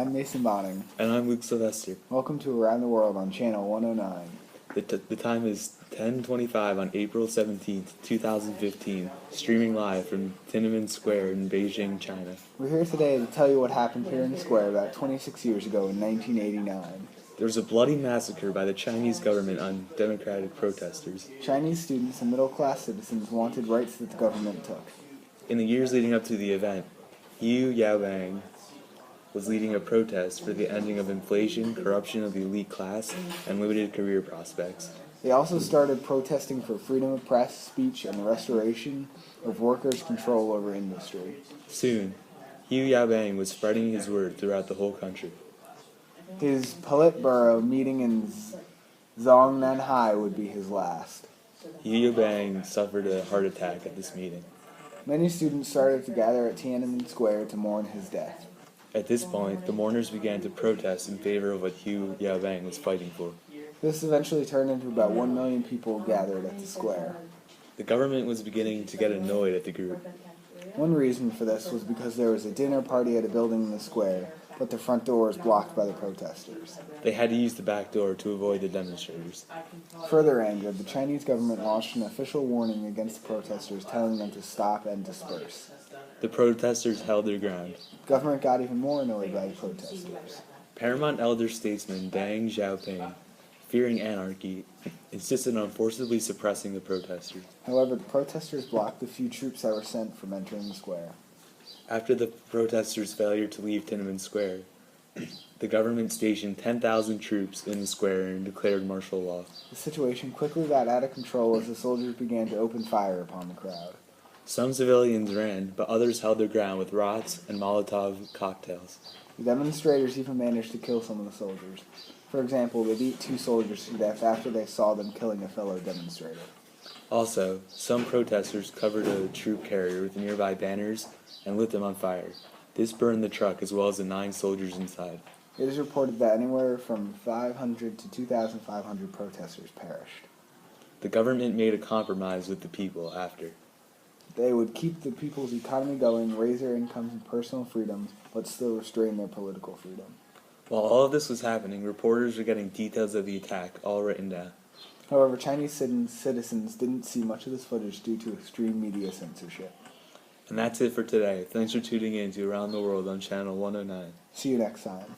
I'm Mason Boenning. And I'm Luke Sylvester. Welcome to Around the World on Channel 109. The time is 10:25 on April 17th, 2015, streaming live from Tiananmen Square in Beijing, China. We're here today to tell you what happened here in the square about 26 years ago in 1989. There was a bloody massacre by the Chinese government on democratic protesters. Chinese students and middle-class citizens wanted rights that the government took. In the years leading up to the event, Hu Yaobang was leading a protest for the ending of inflation, corruption of the elite class, and limited career prospects. They also started protesting for freedom of press, speech, and the restoration of workers' control over industry. Soon, Hu Yaobang was spreading his word throughout the whole country. His Politburo meeting in Zhongnanhai would be his last. Hu Yaobang suffered a heart attack at this meeting. Many students started to gather at Tiananmen Square to mourn his death. At this point, the mourners began to protest in favor of what Hu Yaobang was fighting for. This eventually turned into about 1 million people gathered at the square. The government was beginning to get annoyed at the group. One reason for this was because there was a dinner party at a building in the square, but the front door was blocked by the protesters. They had to use the back door to avoid the demonstrators. Further angered, the Chinese government launched an official warning against the protesters, telling them to stop and disperse. The protesters held their ground. The government got even more annoyed by the protesters. Paramount elder statesman Deng Xiaoping, fearing anarchy, insisted on forcibly suppressing the protesters. However, the protesters blocked the few troops that were sent from entering the square. After the protesters' failure to leave Tiananmen Square, the government stationed 10,000 troops in the square and declared martial law. The situation quickly got out of control as the soldiers began to open fire upon the crowd. Some civilians ran, but others held their ground with rockets and Molotov cocktails. The demonstrators even managed to kill some of the soldiers. For example, they beat 2 soldiers to death after they saw them killing a fellow demonstrator. Also, some protesters covered a troop carrier with nearby banners and lit them on fire. This burned the truck as well as the 9 soldiers inside. It is reported that anywhere from 500 to 2,500 protesters perished. The government made a compromise with the people after. They would keep the people's economy going, raise their incomes and personal freedoms, but still restrain their political freedom. While all of this was happening, reporters were getting details of the attack all written down. However, Chinese citizens didn't see much of this footage due to extreme media censorship. And that's it for today. Thanks for tuning in to Around the World on Channel 109. See you next time.